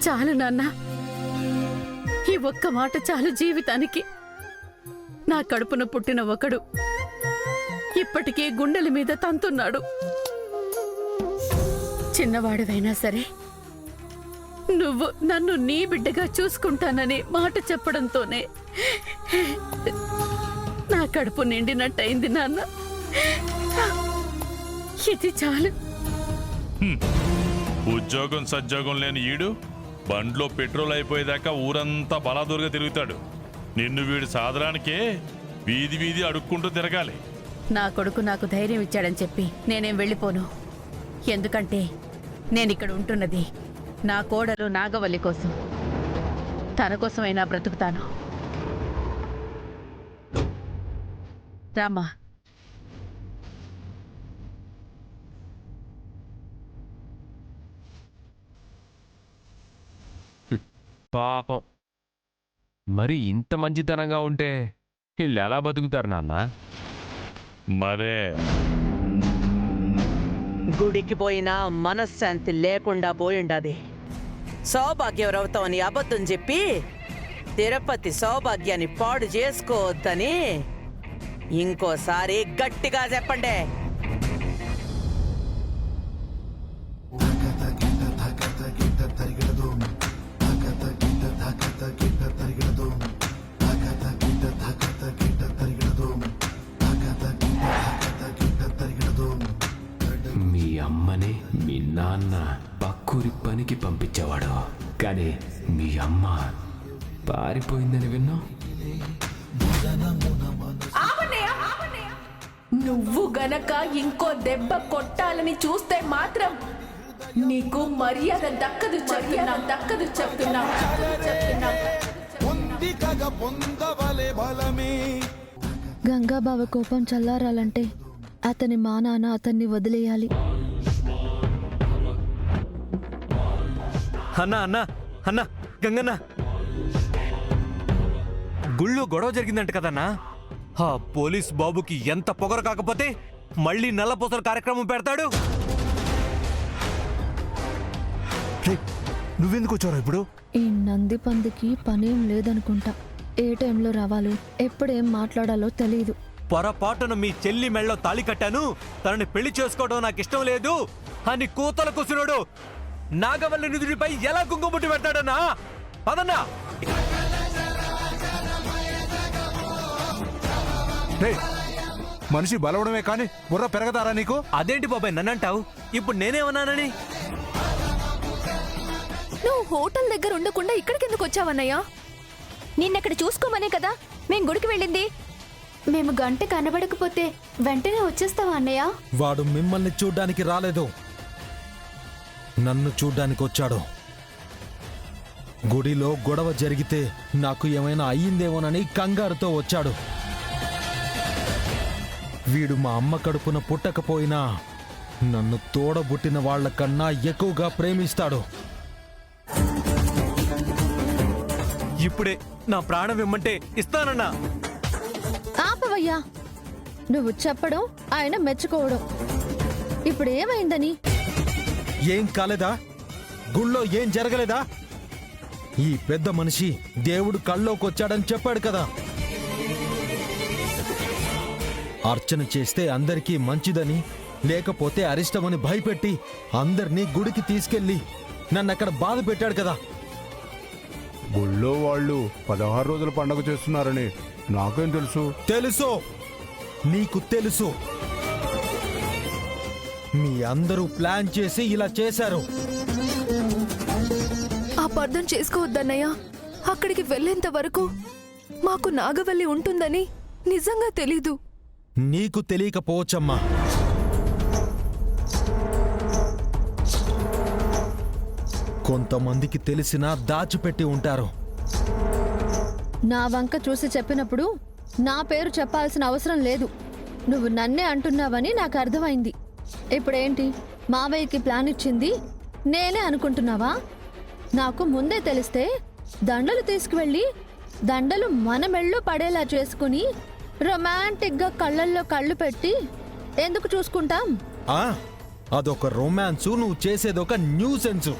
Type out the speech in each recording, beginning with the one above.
చాలు నాన్న, ఈ ఒక్క మాట చాలు జీవితానికి. నా కడుపున పుట్టిన ఒకడు ఇప్పటికే గుండెల మీద తంతున్నాడు. చిన్నవాడివైనా సరే నువ్వు నన్ను నీ బిడ్డగా చూసుకుంటానని మాట చెప్పడంతోనే నా కడుపు నిండినట్టయింది నాన్న. ఇది చాలు. ఉద్యోగం సద్యోగం లేని ఈడు బండ్లో పెట్రోల్ అయిపోయేదాకా ఊరంతా బలాదూరుగా తిరుగుతాడు. నిన్ను వీడు సాదరానికే వీధి వీధి అడుక్కుంటూ తిరగాలి. నా కొడుకు నాకు ధైర్యం ఇచ్చాడని చెప్పి నేనేం వెళ్ళిపోను. ఎందుకంటే నేనిక్కడ ఉంటున్నది నా కోడలు నాగవల్లి కోసం. తన కోసమైనా బ్రతుకుతాను. రామా. పాపం, మరి ఇంత మంచితనంగా ఉంటే వీళ్ళు ఎలా బతుకుతారు నాన్న? మరే గుడికి పోయినా మనశ్శాంతి లేకుండా పోయిండది. సౌభాగ్యవరవుతాం అని అబద్ధం చెప్పి తిరుపతి సౌభాగ్యాన్ని పాడు చేసుకోవద్దని ఇంకోసారి గట్టిగా చెప్పండి. మీ అమ్మని మీ నాన్న పక్కూరి పనికి పంపించేవాడు, కానీ మీ అమ్మ పారిపోయిందని విన్నా. నువ్వు గనక ఇంకో దెబ్బ కొట్టాలని చూస్తే మాత్రం నీకు మర్యాద చెప్తున్నా. గంగాబావ కోపం చల్లారాలంటే అతని మా నాన్న అతన్ని వదిలేయాలి. అన్నా అన్నా అన్నా గంగన్న, గుళ్ళో గొడవ జరిగిందంట కదన్నా. ఆ పోలీస్ బాబుకి ఎంత పొగరు కాకపోతే మళ్ళీ నల్లపూసల కార్యక్రమం పెడతాడు. నువ్వెందుకు వచ్చావు ఇప్పుడు? ఈ నంది పందికి పనేం లేదనుకుంటా. ఏ టైంలో రావాలో ఎప్పుడేం మాట్లాడాలో తెలియదు. పొరపాటున మీ చెల్లి మెళ్ళో తాళి కట్టాను, తనని పెళ్లి చేసుకోవడం నాకు ఇష్టం లేదు అని కూతల కూసినోడు నాగవల్లి నిధుడిపై ఎలా కుంకుముట్టి పెడతాడన్నా? పదన్నా. మనిషి బలవడమే కానీ బుర్ర పెరగదారా నీకు? అదేంటి బాబాయ్ నన్నంటావు? ఇప్పుడు నేనేమన్నానని? నువ్వు హోటల్ దగ్గర ఉండకుండా ఇక్కడికి ఎందుకు వచ్చావన్నయ్యా? నిన్నక్కడ చూసుకోమనే కదా మేం గుడికి వెళ్ళింది. మేము గంట కనబడకపోతే వెంటనే వచ్చేస్తావా అన్నయ్య? వాడు మిమ్మల్ని చూడ్డానికి రాలేదు, నన్ను చూడ్డానికి వచ్చాడు. గుడిలో గొడవ జరిగితే నాకు ఏమైనా అయ్యిందేమోనని కంగారుతో వచ్చాడు. వీడు మా అమ్మ కడుపున పుట్టకపోయినా నన్ను తోడబుట్టిన వాళ్ల కన్నా ఎక్కువగా ప్రేమిస్తాడు. ఇప్పుడే నా ప్రాణం ఇమ్మంటే ఇస్తానన్నా. ఆపవయ్యా, నువ్వు చెప్పడం ఆయన మెచ్చుకోవడం. ఇప్పుడు ఏమైందని? ఏం కాలేదా? గుళ్ళో ఏం జరగలేదా? ఈ పెద్ద మనిషి దేవుడు కల్లోకొచ్చాడని చెప్పాడు కదా. అర్చన చేస్తే అందరికీ మంచిదని, లేకపోతే అరిష్టమని భయపెట్టి అందరినీ గుడికి తీసుకెళ్లి నన్నక్కడ బాధ పెట్టాడు కదా. గుళ్ళో వాళ్ళు 16 రోజుల పండగ చేస్తున్నారని నాకేం తెలుసు? తెలుసు, నీకు తెలుసు. మీ అందరూ ప్లాన్ చేసి ఇలా చేశారు. అపార్థం చేసుకోవద్దన్నయ్యా. అక్కడికి వెళ్ళేంత వరకు మాకు నాగవల్లి ఉంటుందని నిజంగా తెలీదు. నీకు తెలియకపోవచ్చమ్మా. కొంతమందికి తెలిసినా దాచిపెట్టి ఉంటారు. నా వంక చూసి చెప్పినప్పుడు నా పేరు చెప్పాల్సిన అవసరం లేదు. నువ్వు నన్నే అంటున్నావని నాకు అర్థమైంది. ఇప్పుడేంటి, మావయ్యకి ప్లాన్ ఇచ్చింది నేనే అనుకుంటున్నావా? నాకు ముందే తెలిస్తే దండలు తీసుకువెళ్ళి దండలు మన మెళ్ళో పడేలా చేసుకుని రొమాంటిక్గా కళ్ళల్లో కళ్ళు పెట్టి ఎందుకు చూసుకుంటాం? అదొక రొమాన్సు, నువ్వు చేసేదొక న్యూసెన్స్.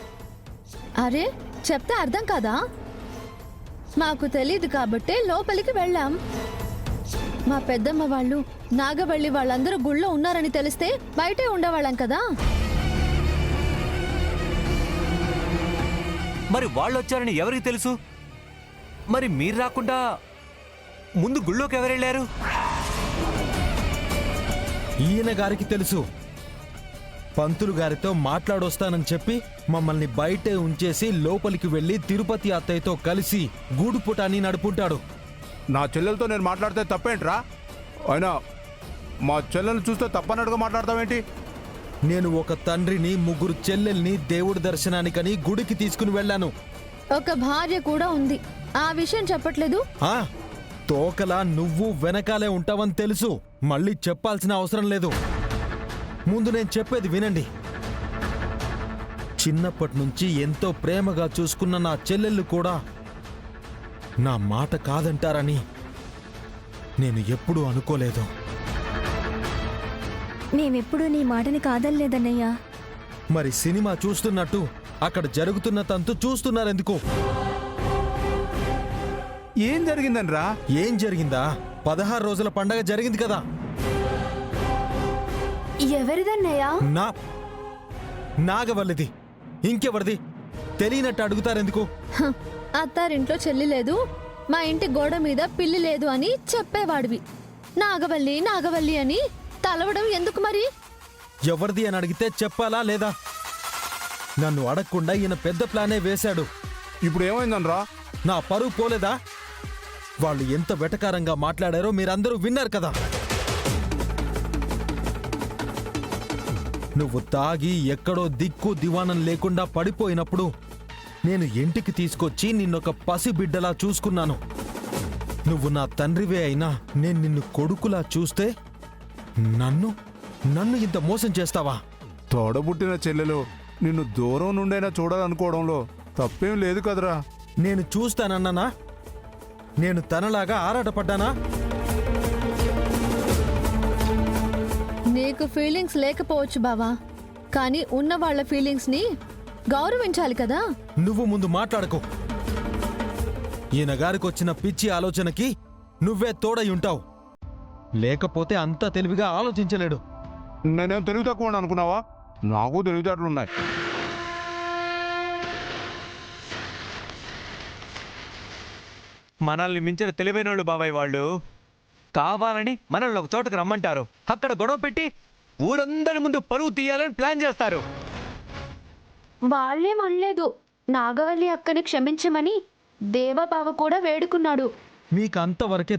అరే చెప్తే అర్థం కాదా? మాకు తెలియదు కాబట్టే లోపలికి వెళ్ళాం. మా పెద్దమ్మ వాళ్ళు, నాగవల్లి వాళ్ళందరూ గుళ్ళో ఉన్నారని తెలిస్తే బయటే ఉండేవాళ్ళం కదా. మరి వాళ్ళు వచ్చారని ఎవరికి తెలుసు? మరి మీరు రాకుండా ముందు గుళ్ళోకి ఎవరెళ్ళారు? ఈయన గారికి తెలుసు. పంతులు గారితో మాట్లాడొస్తానని చెప్పి మమ్మల్ని బయటే ఉంచేసి లోపలికి వెళ్ళి తిరుపతి అత్తయ్యతో కలిసి గూడుపుటాన్ని నడుపుంటాడు. నా చెల్లెలతో నేను మాట్లాడితే తప్పేంట్రా? అయినా మా చెల్లెల్ని చూస్తే తప్పన్నట్టుగా మాట్లాడతావేంటి? నేను ఒక తండ్రిని, 3 చెల్లెల్ని దేవుడి దర్శనానికని గుడికి తీసుకుని వెళ్ళాను. ఒక భార్య కూడా ఉంది. ఆ విషయం చెప్పట్లేదు. ఆ తోకలా నువ్వు వెనకాలే ఉంటావని తెలుసు. మళ్ళీ చెప్పాల్సిన అవసరం లేదు. ముందు నేను చెప్పేది వినండి. చిన్నప్పటి నుంచి ఎంతో ప్రేమగా చూసుకున్న నా చెల్లెళ్ళు కూడా నా మాట కాదంటారని నేను ఎప్పుడూ అనుకోలేదు. మేమెప్పుడు నీ మాటని కాదనలేదన్నయ్యా. మరి సినిమా చూస్తున్నట్టు అక్కడ జరుగుతున్న తంతు చూస్తున్నారెందుకు? ఏం జరిగిందనరా? ఏం జరిగిందా? 16 రోజుల పండగ జరిగింది కదా. ఎవరిదన్నయ్యా? నాగవల్లిది. ఇంకెవరిది? తెలియనట్టు అడుగుతారెందుకు? హ, అత్తారింట్లో చెల్లి లేదు, మా ఇంటి గోడ మీద పిల్లి లేదు అని చెప్పేవాడివి. నాగవల్లి నాగవల్లి అని తలవడం ఎందుకు మరి? ఎవరిది అని అడిగితే చెప్పాలా లేదా? నన్ను అడగకుండా ఈయన పెద్ద ప్లానే వేశాడు. ఇప్పుడు ఏమైందనరా? నా పరువు పోలేదా? వాళ్ళు ఎంత వెటకారంగా మాట్లాడారో మీరందరూ విన్నారు కదా. నువ్వు తాగి ఎక్కడో దిక్కు దివానం లేకుండా పడిపోయినప్పుడు నేను ఇంటికి తీసుకొచ్చి నిన్నొక పసిబిడ్డలా చూసుకున్నాను. నువ్వు నా తండ్రివే అయినా నేను నిన్ను కొడుకులా చూస్తే నన్ను ఇంత మోసం చేస్తావా? తోడబుట్టిన చెల్లెలు నిన్ను దూరం నుండైనా చూడాలనుకోవడంలో తప్పేం లేదు కదరా. నేను చూస్తానన్నానా? నేను తనలాగా ఆరాటపడ్డానా? నీకు ఫీలింగ్స్ లేకపోవచ్చు బావా, కానీ ఉన్న వాళ్ళ ఫీలింగ్స్ ని గౌరవించాలి కదా. నువ్వు ముందు మాట్లాడకు. ఈయన గారికి వచ్చిన పిచ్చి ఆలోచనకి నువ్వే తోడై ఉంటావు. లేకపోతే అంత తెలివిగా ఆలోచించలేడు. నేనేం తెలివి తక్కువ అనుకున్నావా? నాకు తెలివితేటలున్నాయి. మనల్ని మించిన తెలివైన వాళ్ళు బాబాయ్ వాళ్ళు. కావాలని మనల్ని ఒక చోటకు రమ్మంటారు. అక్కడ గొడవ పెట్టి ఊరందరి ముందు పరువు తీయాలని ప్లాన్ చేస్తారు. వాళ్ళేం అనలేదు. నాగవల్లి అక్కని క్షమించమని దేవబావ కూడా వేడుకున్నాడు. మీకు అంతవరకే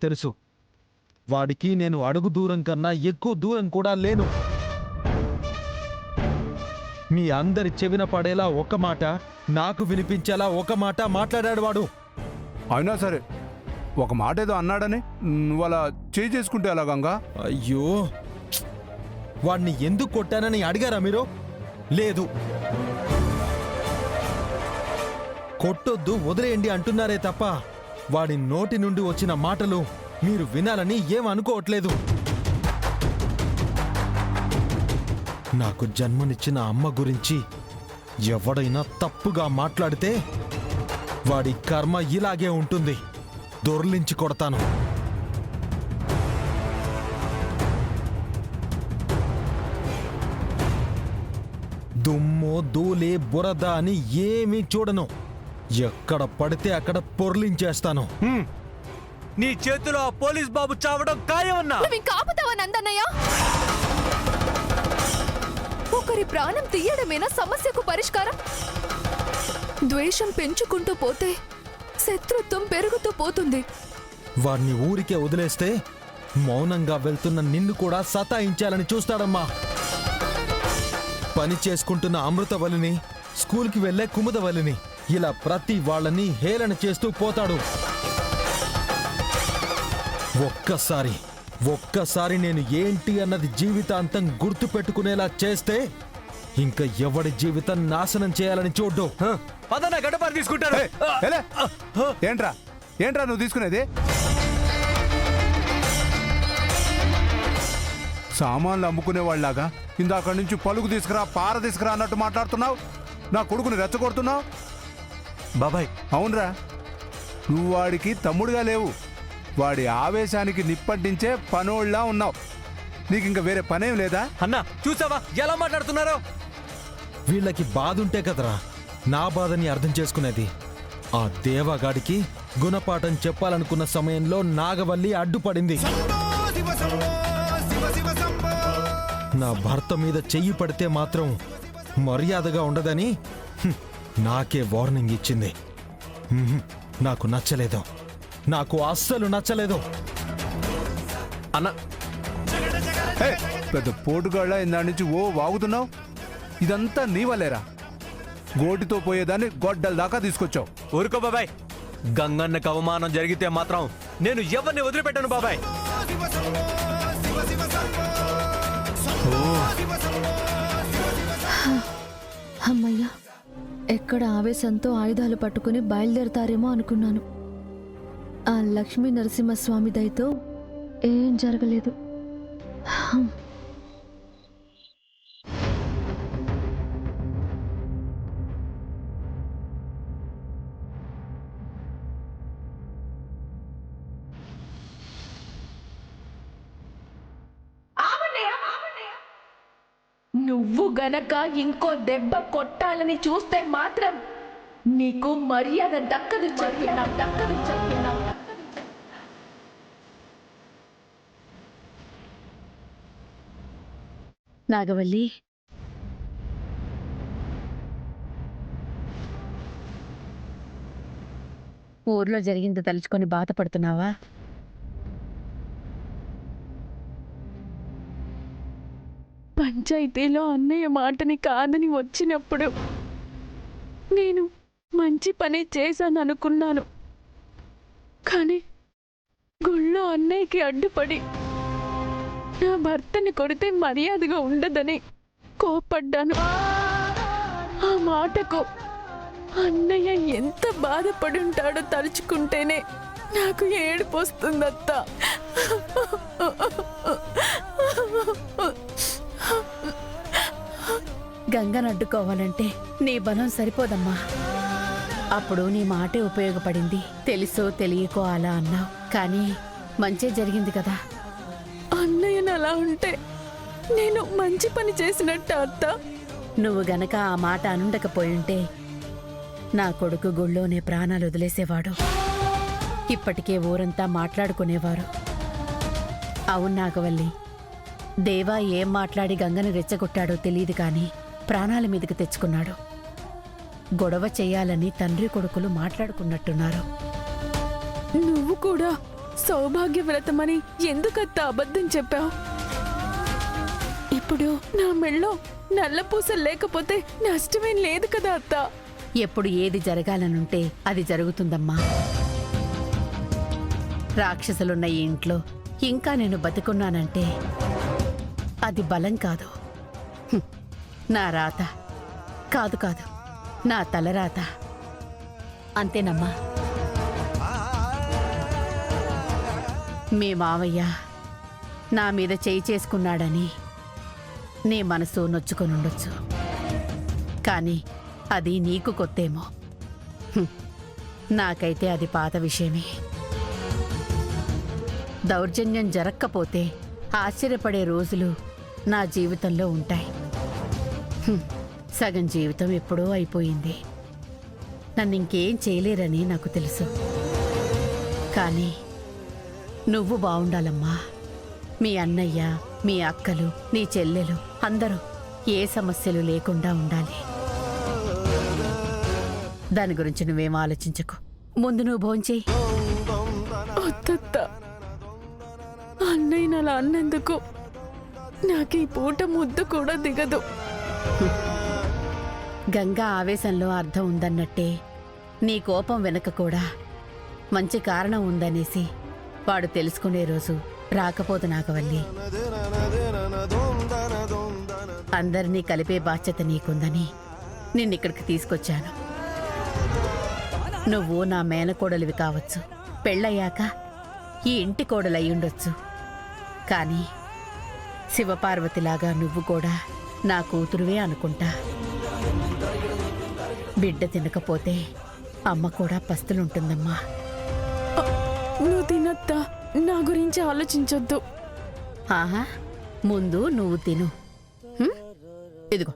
తెలుసు. వాడికి నేను అడుగు దూరం కన్నా ఎక్కువ దూరం కూడా లేను. మీ అందరి చెవిన పడేలా ఒక మాట, నాకు వినిపించేలా ఒక మాట మాట్లాడాడు వాడు. అయినా సరే ఒక మాట ఏదో అన్నాడని నువ్వు అలా చేసుకుంటే ఎలాగంగా? అయ్యో, వాడిని ఎందుకు కొట్టానని అడిగారా మీరు? లేదు. కొట్టొద్దు, వదిలేయండి అంటున్నారే తప్ప వాడి నోటి నుండి వచ్చిన మాటలు మీరు వినాలని ఏం అనుకోవట్లేదు. నాకు జన్మనిచ్చిన అమ్మ గురించి ఎవడైనా తప్పుగా మాట్లాడితే వాడి కర్మ ఇలాగే ఉంటుంది. దొర్లించి కొడతాను. దుమ్ము ధూళి బురద అని ఏమీ చూడను. ఎక్కడ పడితే అక్కడ పొర్లించేస్తాను. నీ చేతిలో ఆ పోలీస్ బాబు చావడం ఖాయమన్నా. కాపుతావా నందన్నయ్య? ఒకరి ప్రాణం తీయడమేనా సమస్యకు పరిష్కారం? ద్వేషం పెంచుకుంటూ పోతే శత్రుత్వం పెరుగుతూ పోతుంది. వాడిని ఊరికే వదిలేస్తే మౌనంగా వెళ్తున్న నిన్ను కూడా సతాయించాలని చూస్తాడమ్మా. పని చేసుకుంటున్న అమృతవల్లిని, స్కూల్కి వెళ్లే కుముదవల్లిని, ఇలా ప్రతి వాళ్ళని హేళన చేస్తూ పోతాడు. ఒక్కసారి నేను ఏంటి అన్నది జీవితాంతం గుర్తు పెట్టుకునేలా చేస్తే ఇంకా ఎవడి జీవితం నాశనం చేయాలని చూడ్డు. పదన గడపారు తీసుకుంటారు. ఏంట్రా నువ్వు తీసుకునేది? సామాన్లు అమ్ముకునే వాళ్ళలాగా ఇందాక నుంచి పలుకు తీసుకురా, పార తీసుకురా అన్నట్టు మాట్లాడుతున్నావు. నా కొడుకుని రెచ్చగొడుతున్నావు? బాబాయ్ అవునరా, నువ్వు వాడికి తమ్ముడుగా లేవు. వాడి ఆవేశానికి నిప్పంటించే పనోళ్ళ ఉన్నావు. నీకు ఇంకా వేరే పనేం లేదా? అన్నా చూసావా ఎలా మాట్లాడుతున్నారో? వీళ్ళకి బాధ ఉంటే కదరా నా బాధని అర్థం చేసుకునేది. ఆ దేవగాడికి గుణపాఠం చెప్పాలనుకున్న సమయంలో నాగవల్లి అడ్డుపడింది. నా భర్త మీద చెయ్యి పడితే మాత్రం మర్యాదగా ఉండదని నాకే వార్నింగ్ ఇచ్చింది. నాకు నచ్చలేదు, నాకు అస్సలు నచ్చలేదు. అన్నా ఏయ్, పెద్ద పోటుగాళ్ళ ఇందా నుంచి ఓ వాగుతున్నావు. ఇదంతా నీ వల్లేరా. గోటితో పోయేదాన్ని గొడ్డల దాకా తీసుకొచ్చావు. ఊరుకో బాబాయ్. గంగన్నకు అవమానం జరిగితే మాత్రం నేను ఎవరిని వదిలిపెట్టాను బాబాయ్. అమ్మయ్యా, ఎక్కడ ఆవేశంతో ఆయుధాలు పట్టుకుని బయలుదేరతారేమో అనుకున్నాను. ఆ లక్ష్మీ నరసింహస్వామి దయతో ఏం జరగలేదు. నువ్వు గనక ఇంకో దెబ్బ కొట్టాలని చూస్తే మాత్రం నీకు మర్యాద దక్కదు చెప్పినా. నాగవల్లి, ఊర్లో జరిగింది తలుచుకొని బాధపడుతున్నావా? పంచాయతీలో అన్నయ్య మాటని కాదని వచ్చినప్పుడు నేను మంచి పని చేశాను అనుకున్నాను. కానీ గుళ్ళో అన్నయ్యకి అడ్డుపడి నా భర్తని కొడితే మర్యాదగా ఉండదని కోపడ్డాను. ఆ మాటకు అన్నయ్య ఎంత బాధపడి ఉంటాడో తలుచుకుంటేనే నాకు ఏడుపు వస్తుందత్తా. గంగను అడ్డుకోవాలంటే నీ బలం సరిపోదమ్మా. అప్పుడు నీ మాటే ఉపయోగపడింది. తెలుసో తెలియకో అలా అన్నావు, కానీ మంచే జరిగింది కదా. అన్నయ్యను అలా ఉంటే నేను మంచి పని చేసినట్టు అత్త. నువ్వు గనక ఆ మాట అనుండకపోయుంటే నా కొడుకు గుళ్ళోనే ప్రాణాలు వదిలేసేవాడు. ఇప్పటికే ఊరంతా మాట్లాడుకునేవారు. అవును నాగవల్లి, దేవా ఏం మాట్లాడి గంగను రెచ్చగొట్టాడో తెలియదు, కానీ ప్రాణాల మీదకి తెచ్చుకున్నాడు. గొడవ చెయ్యాలని తండ్రి కొడుకులు మాట్లాడుకున్నట్టున్నారు. నువ్వు కూడా సౌభాగ్యవ్రతమని ఎందుకత్త అబద్ధం చెప్పావు? ఇప్పుడు నా మెళ్ళో నల్లపూస లేకపోతే నష్టమేం లేదు కదా అత్త. ఎప్పుడు ఏది జరగాలనుంటే అది జరుగుతుందమ్మా. రాక్షసులున్న ఈ ఇంట్లో ఇంకా నేను బతికున్నానంటే అది బలం కాదు, నా రాత. కాదు కాదు, నా తలరాత. అంతేనమ్మా. మీ మావయ్య నా మీద చేయి చేసుకున్నాడని నీ మనసు నొచ్చుకొనుండొచ్చు, కానీ అది నీకు కొత్తేమో. నాకైతే అది పాత విషయమే. దౌర్జన్యం జరక్కపోతే ఆశ్చర్యపడే రోజులు నా జీవితంలో ఉంటాయి. సగం జీవితం ఎప్పుడో అయిపోయింది. నన్ను ఇంకేం చేయలేరని నాకు తెలుసు, కానీ నువ్వు బావుండాలమ్మా. మీ అన్నయ్య, మీ అక్కలు, నీ చెల్లెలు అందరూ ఏ సమస్యలు లేకుండా ఉండాలి. దాని గురించి నువ్వేం ఆలోచించకు. ముందు నువ్వు భోంచేయి. అత్తత్త, అన్నయ్య అలా అన్నందుకు నాకు ఈ పూట ముద్దు కూడా దిగదు. గంగా ఆవేశంలో అర్థం ఉందన్నట్టే నీ కోపం వెనక కూడా మంచి కారణం ఉందనేసి వాడు తెలుసుకునే రోజు రాకపోదు నాగవల్లి. అందరినీ కలిపే బాధ్యత నీకుందని నిన్నిక్కడికి తీసుకొచ్చాను. నువ్వు నా మేనకోడలివి కావచ్చు, పెళ్ళయ్యాక ఈ ఇంటి కోడలయ్యుండొచ్చు, కానీ శివపార్వతిలాగా నువ్వు కూడా నా కూతురువే అనుకుంటా. బిడ్డ తినకపోతే అమ్మ కూడా పస్తులుంటుందమ్మా. నువ్వు తినొద్దా, నా గురించి ఆలోచించొద్దు. ఆహా, ముందు నువ్వు తిను. హ్మ్? ఇదిగో.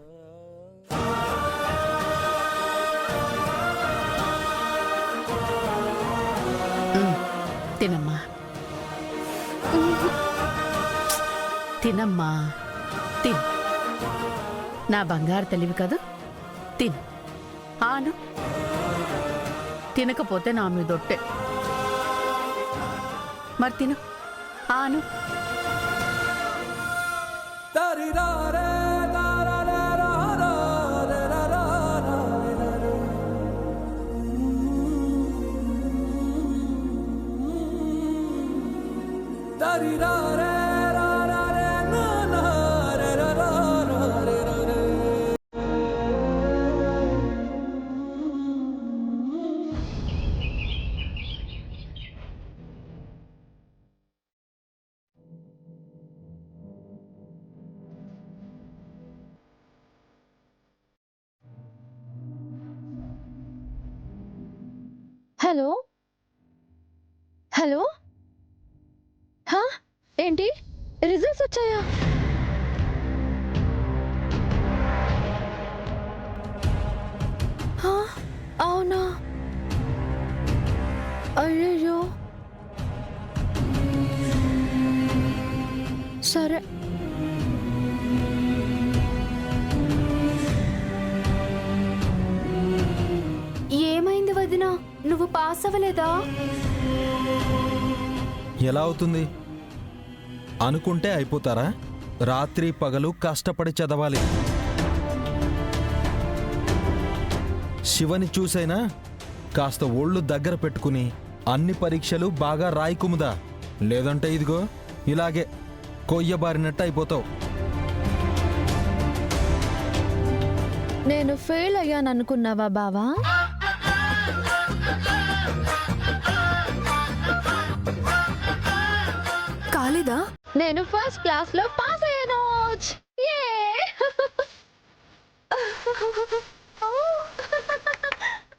తినమ్మా, తినమ్మా, తిను. నా బంగారు తెలివి కదూ, తిను. ఆను, తినకపోతే నా మీదొట్టే. మరి తిను, ఆను. హలో హలో, హా ఏంటి రిజల్ట్స్ వచ్చాయా? హా, అవునా? అయ్యయ్యో, సరే. ఏమైంది వదినా, నువ్వు పాస్ అవ్వలేదా? ఎలా అవుతుంది? అనుకుంటే అయిపోతారా? రాత్రి పగలు కష్టపడి చదవాలి. శివని చూసైనా కాస్త ఒళ్ళు దగ్గర పెట్టుకుని అన్ని పరీక్షలు బాగా రాయి కుముదా. లేదంటే ఇదిగో ఇలాగే కొయ్యబారినట్టు అయిపోతావు. నేను ఫెయిల్ అయ్యాననుకున్నావా బావా? కాలేదా? నేను ఫస్ట్ క్లాస్ లో పాస్ అయ్యాను. యే!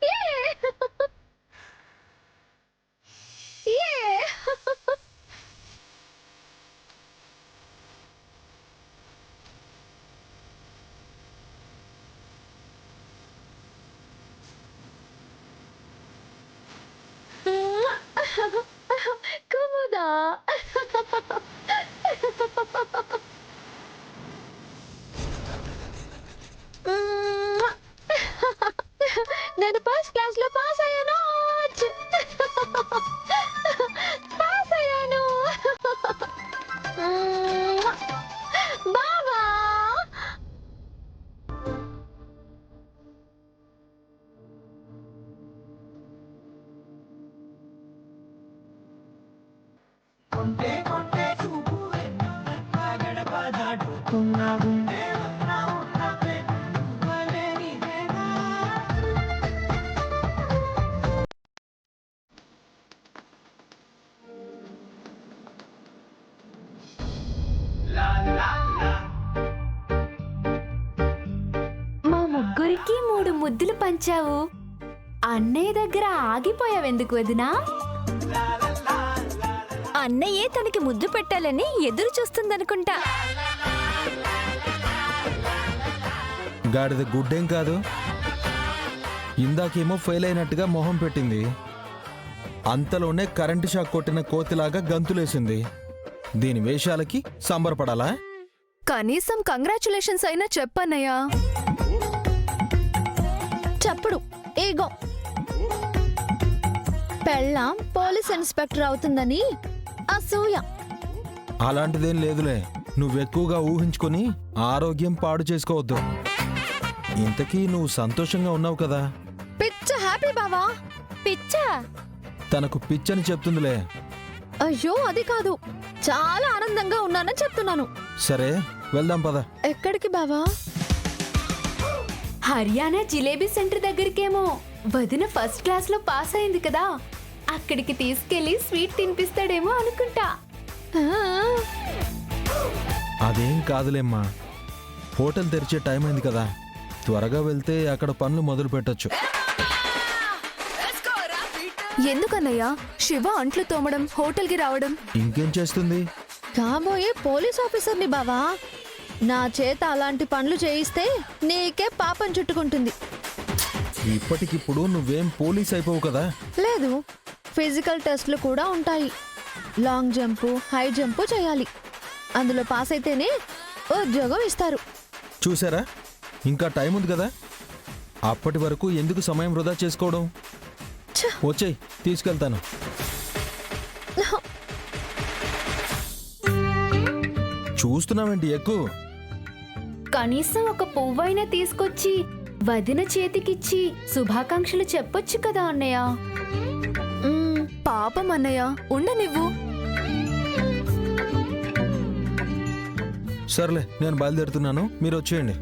యే! యే! కుముదా, నేను ఫస్ట్ క్లాస్ లో పాస్ అయ్యాను. పాస్ అయ్యాను బావా. మా ముగ్గురికి 3 ముద్దులు పంచావు. అన్నయ్య దగ్గర ఆగిపోయావెందుకు వదినా? అన్నయ్యే తనకి ముద్దు పెట్టాలని ఎదురు చూస్తుందనుకుంటా. గాడిద గుడ్డేం కాదు. ఇందాకేమో ఫెయిల్ అయినట్టుగా మొహం పెట్టింది. అంతలోనే కరెంటు షాక్ కొట్టిన కోతిలాగా గంతులేసింది. దీని వేషాలకి సంబరపడాలా? కనీసం కంగ్రాచులేషన్స్ అయినా చెప్పన్నయ్యా. చప్పుడు ఈగో. పెళ్ళాం పోలీస్ ఇన్స్పెక్టర్ అవుతుందని అసూయ. అలాంటిదేం లేదులే. నువ్వెక్కువగా ఊహించుకొని ఆరోగ్యం పాడు చేసుకోవద్దు. ఇంతకీ నువ్వు సంతోషంగా ఉన్నావు కదా? పిచ్చ హ్యాపీ బావా. పిచ్చా? తనకు పిచ్చని చెప్తుందిలే. అయ్యో అది కాదు, చాలా ఆనందంగా ఉన్నానని చెప్తున్నాను. సరే వెళ్దాం పద. ఎక్కడికి బావా? హర్యానా జిలేబీ సెంటర్ దగ్గరికేమో. వదిన ఫస్ట్ క్లాస్ లో పాస్ అయింది కదా, అక్కడికి తీసుకెళ్లి స్వీట్ తినిపిస్తాడేమో అనుకుంటా. అదేం కాదులేమ్మా, హోటల్ తెరిచే టైం అయింది కదా, త్వరగా వెళ్తే అక్కడ పనులు మొదలు పెట్టొచ్చు. ఎందుకన్నయ్యా శివ అంట్లు తోమడం హోటల్కి రావడం? ఇంకేం చేస్తుంది? కాబోయే పోలీస్ ఆఫీసర్ని బావా. నా చేత అలాంటి పనులు చేయిస్తే నీకే పాపం చుట్టుకుంటుంది. ఇప్పటికిప్పుడు నువ్వేం పోలీస్ అయిపోవు కదా. లేదు, ఫిజికల్ టెస్ట్లు కూడా ఉంటాయి. లాంగ్ జంపు, హై జంపు చేయాలి. అందులో పాస్ అయితేనే ఉద్యోగం ఇస్తారు. చూసారా, ఇంకా టైం ఉంది కదా. అప్పటి వరకు ఎందుకు సమయం వృధా చేసుకోవడం? వచ్చేయ్, తీసుకెళ్తాను. చూస్తున్నావేంటి? ఎక్కువ. కనీసం ఒక పువ్వైనా తీసుకొచ్చి వదిన చేతికిచ్చి శుభాకాంక్షలు చెప్పొచ్చు కదా అన్నయ్య. పాపం అన్నయ్య, ఉండనివ్వు. సర్లే, నేను బయలుదేరుతున్నాను, మీరు వచ్చేయండి.